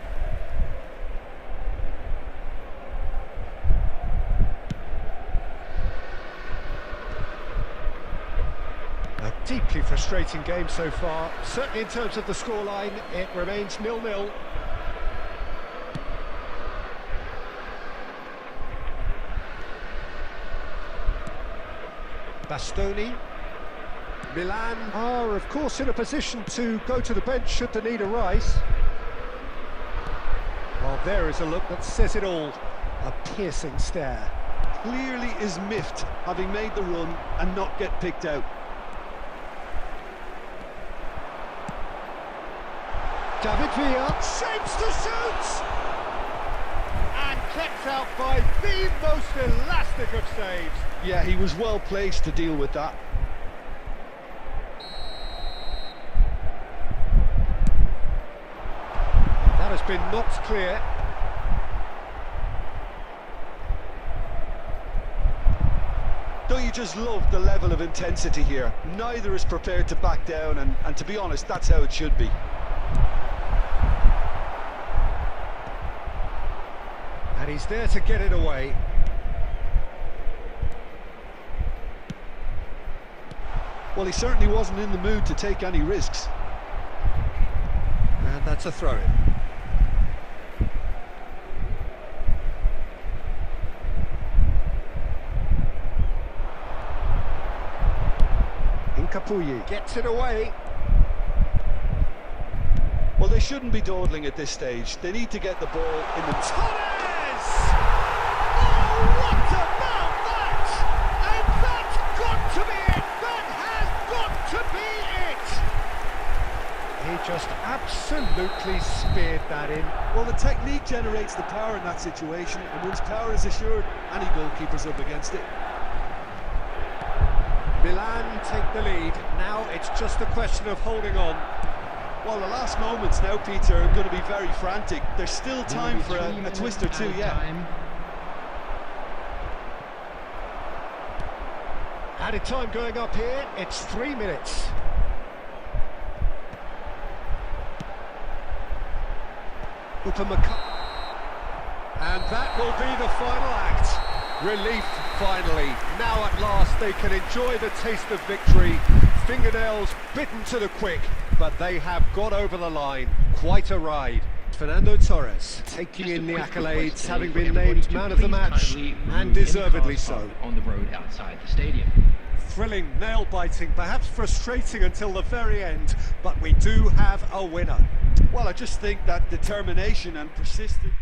A deeply frustrating game so far. Certainly in terms of the scoreline, it remains 0-0. Bastoni. Milan are, of course, in a position to go to the bench should the need arise. Well, there is a look that says it all. A piercing stare. Clearly is miffed, having made the run and not get picked out. David Villa shapes to shoot! And kept out by the most elastic of saves. Yeah, he was well placed to deal with that. That has been knocked clear. Don't you just love the level of intensity here? Neither is prepared to back down, and to be honest, that's how it should be. And he's there to get it away. Well, he certainly wasn't in the mood to take any risks. And that's a throw-in. Incapuyi gets it away. Well, they shouldn't be dawdling at this stage. They need to get the ball in the... Torres! Oh, what about that? And that's got to be it! That has got to be it! He just absolutely speared that in. Well, the technique generates the power in that situation, and once power is assured, any goalkeeper's up against it. Milan take the lead. Now it's just a question of holding on. Well, the last moments now, Peter, are going to be very frantic. There's still time for a twist or two yet. Added time going up here. It's 3 minutes. And that will be the final act. Relief, finally. Now at last they can enjoy the taste of victory. Fingernails bitten to the quick, but they have got over the line. Quite a ride. Fernando Torres taking in the accolades, having been named man of the match, and deservedly so. On the road outside the stadium. Thrilling, nail-biting, perhaps frustrating until the very end, but we do have a winner. Well, I just think that determination and persistence.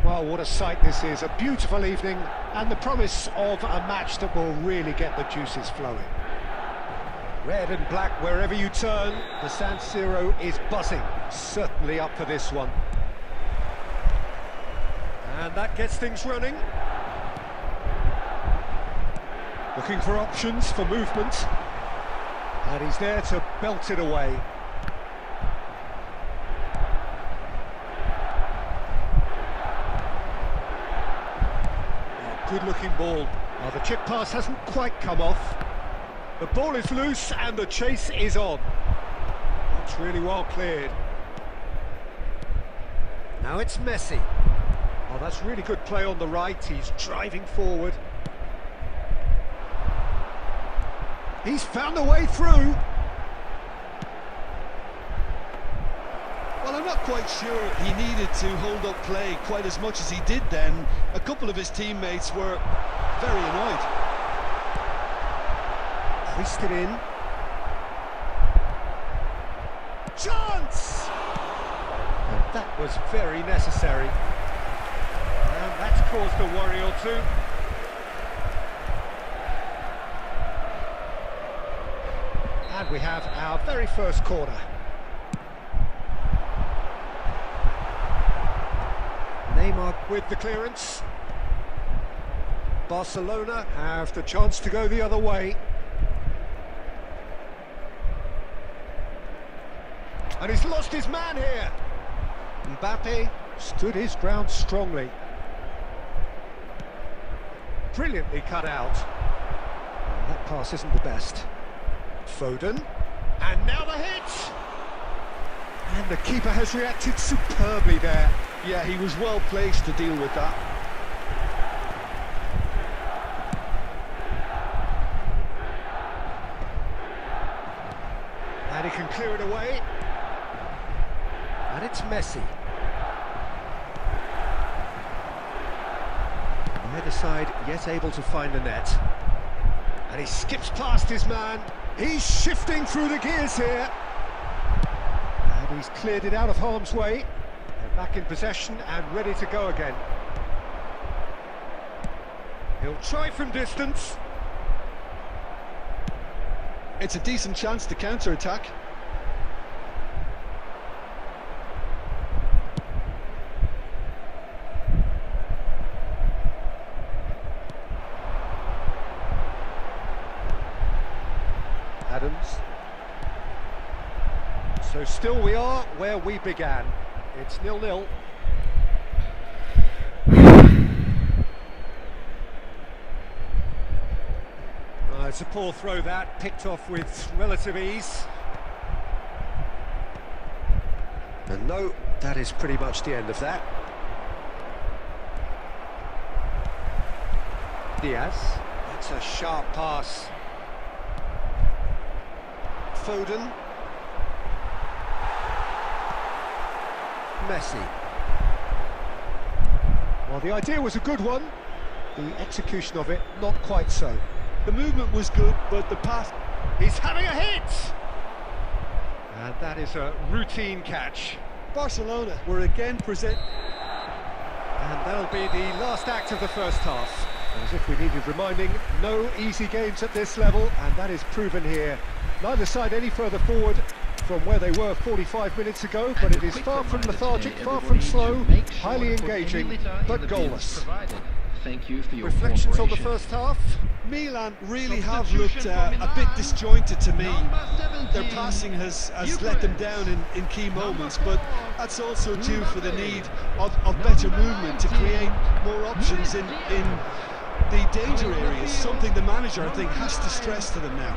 Well, what a sight this is, a beautiful evening and the promise of a match that will really get the juices flowing. Red and black wherever you turn, the San Siro is buzzing, certainly up for this one. And that gets things running. Looking for options for movement. And he's there to belt it away. Good-looking ball. Well, the chip pass hasn't quite come off. The ball is loose and the chase is on. That's really well cleared. Now it's Messi. Oh, that's really good play on the right. He's driving forward. He's found a way through. Well, I'm not quite sure he needed to hold up play quite as much as he did then. A couple of his teammates were very annoyed. Hoisted in. Chance! And that was very necessary. And that's caused a worry or two. And we have our very first corner. Neymar with the clearance. Barcelona have the chance to go the other way. And he's lost his man here. Mbappe stood his ground strongly. Brilliantly cut out. Well, that pass isn't the best. Foden. And now the hit! And the keeper has reacted superbly there. Yeah, he was well placed to deal with that. And he can clear it away. And it's Messi. Either side yet able to find the net. And he skips past his man. He's shifting through the gears here. And he's cleared it out of harm's way. They're back in possession and ready to go again. He'll try from distance. It's a decent chance to counter-attack. Adams. So still we are where we began. It's 0-0. it's a poor throw that, picked off with relative ease. And no, that is pretty much the end of that. Diaz, that's a sharp pass. Foden. Messi. Well, the idea was a good one, the execution of it not quite so. The movement was good, but the pass... He's having a hit! And that is a routine catch. Barcelona were again present... And that'll be the last act of the first half. As if we needed reminding, no easy games at this level, and that is proven here. Neither side any further forward from where they were 45 minutes ago, but it is far from lethargic, far from slow, highly engaging, but goalless. Thank you for your reflections on the first half. Milan really have looked a bit disjointed to me. Their passing has let them down in key moments, but that's also due for the need of better movement to create more options in the danger areas, something the manager, I think, has to stress to them now.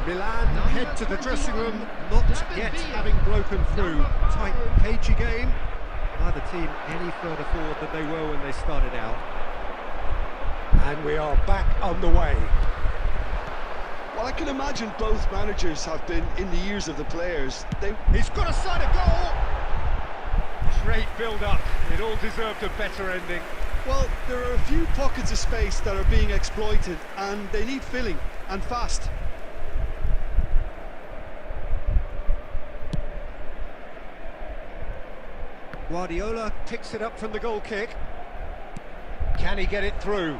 Milan head to the dressing room, not yet having broken through. Tight, cagey game. Neither team any further forward than they were when they started out. And we are back on the way. Well, I can imagine both managers have been in the ears of the players. He's got a side of goal! Great build-up. It all deserved a better ending. Well, there are a few pockets of space that are being exploited, and they need filling, and fast. Guardiola picks it up from the goal kick. Can he get it through?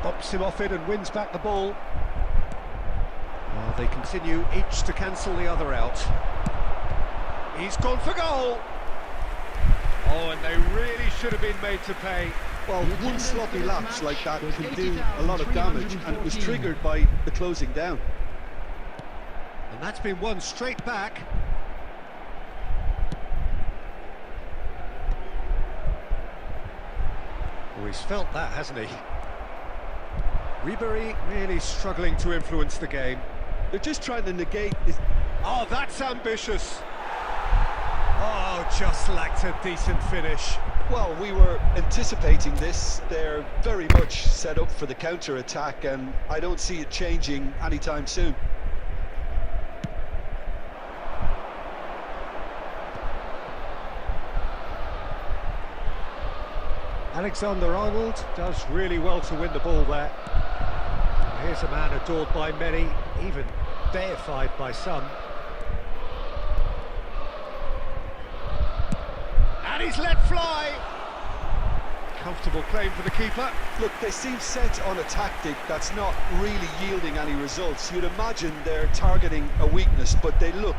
Bops him off it and wins back the ball. Well, they continue each to cancel the other out. He's gone for goal. Oh, and they really should have been made to pay. Well, one sloppy lapse like that can do a lot of damage, and it was triggered by the closing down. And that's been won straight back. Oh, he's felt that, hasn't he? Ribery really struggling to influence the game. They're just trying to negate this. Oh, that's ambitious. Oh, just lacked a decent finish. Well, we were anticipating this. They're very much set up for the counter-attack, and I don't see it changing anytime soon. Alexander-Arnold does really well to win the ball there. Here's a man adored by many, even deified by some. And he's let fly! Comfortable claim for the keeper. Look, they seem set on a tactic that's not really yielding any results. You'd imagine they're targeting a weakness, but they look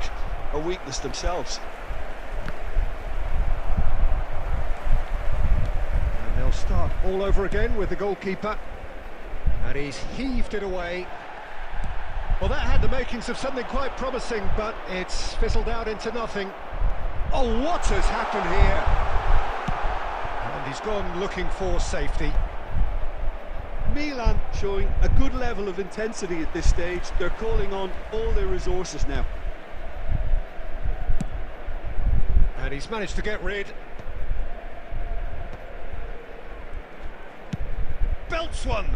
a weakness themselves. And they'll start all over again with the goalkeeper. And he's heaved it away. Well, that had the makings of something quite promising, but it's fizzled out into nothing. Oh, what has happened here? And he's gone looking for safety. Milan showing a good level of intensity at this stage. They're calling on all their resources now. And he's managed to get rid. Belts one.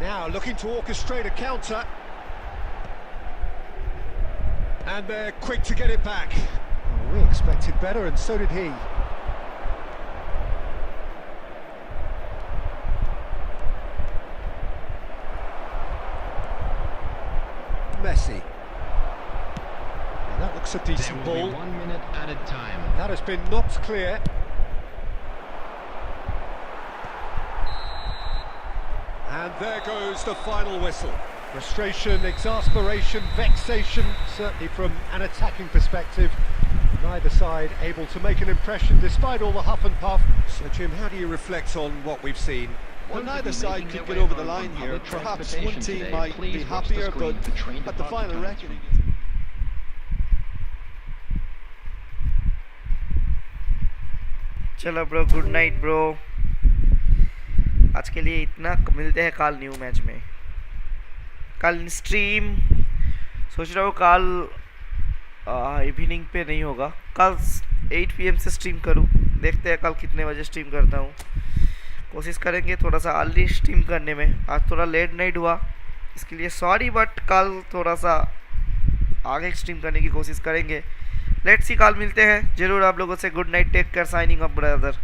Now looking to orchestrate a counter. And they're quick to get it back. Oh, we expected better, and so did he. Messi. Well, that looks a decent ball. 1 minute added time. That has been knocked clear. And there goes the final whistle. Frustration, exasperation, vexation, certainly from an attacking perspective. Neither side able to make an impression despite all the huff and puff. So Jim, how do you reflect on what we've seen? Well, neither side could get over the line here. Perhaps one team might be happier, but at the final reckoning... चलो bro, good night bro. आज के लिए इतना, मिलते हैं कल new match में। कल स्ट्रीम सोच रहा हूँ कल इवनिंग पे नहीं होगा, कल 8 PM से स्ट्रीम करूँ। देखते हैं कल कितने बजे स्ट्रीम करता हूँ। कोशिश करेंगे थोड़ा सा अर्ली स्ट्रीम करने में। आज थोड़ा लेट नाइट हुआ, इसके लिए सॉरी, बट कल थोड़ा सा आगे स्ट्रीम करने की कोशिश करेंगे। लेट्स सी, कल मिलते हैं जरूर आप लोगों से। Good night, take care, signing off brother.